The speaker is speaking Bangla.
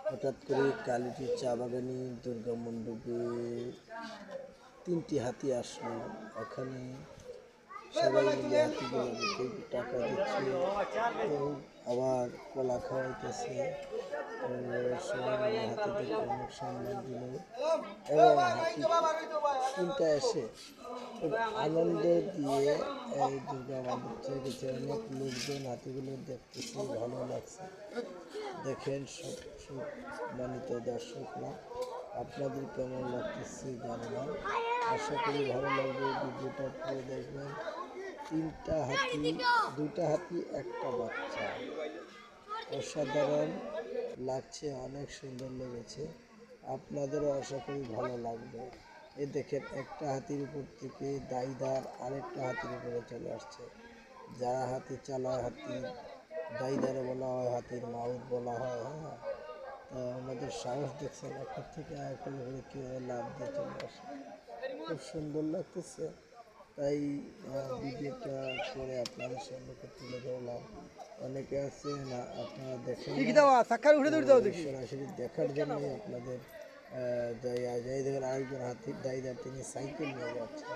হঠাৎ করে কালিটির চা বাগানে দুর্গা মণ্ডপে 3টি হাতি আসলো। ওখানে সবাই মিলে হাতিগুলোকে টাকা দিচ্ছে, কেউ আবার কলা খাওয়াইতেছে। সবাই মিলে হাতিদেরকে অনেক সম্মান দিল এবং হাতি 3টা এসে খুব আনন্দ দিয়ে এই দুর্গা মণ্ডপ থেকে গেছে। অনেক লোকজন হাতিগুলো দেখতেছে, ভালো লাগছে। দেখেন সব সম্মানিত দর্শকরা, আপনাদের কেমন লাগতেছে জানি না, আশা করি ভালো লাগবে। ভিডিওটা পুরো দেখবেন। 3টা হাতি, 2টা হাতি, একটা বাচ্চা। অসাধারণ লাগছে, অনেক সুন্দর লেগেছে। আপনাদেরও আশা করি ভালো লাগবে। এই দেখেন একটা হাতির উপর থেকে দাইদার আরেকটা হাতির উপরে চলে আসছে। যারা হাতি চালায়, হাতি দাইদারে বলা হয়, হাতির মাউথ বলা হয়। হ্যাঁ, তা আমাদের সাহস দেখছেন, একটা থেকে আরেকটার উপরে কীভাবে লাভ দিয়ে চলে আসে, খুব সুন্দর লাগতেছে। তাই ভিডিওটা করে আপনাদের সম্মুখে তুলে ধরলাম। অনেকে আছে না, আপনারা দেখেন সরাসরি দেখার জন্যই আপনাদের যাই দেখেন আরেকজন হাতির দাইদার, তিনি সাইকেল নিয়ে যাচ্ছেন।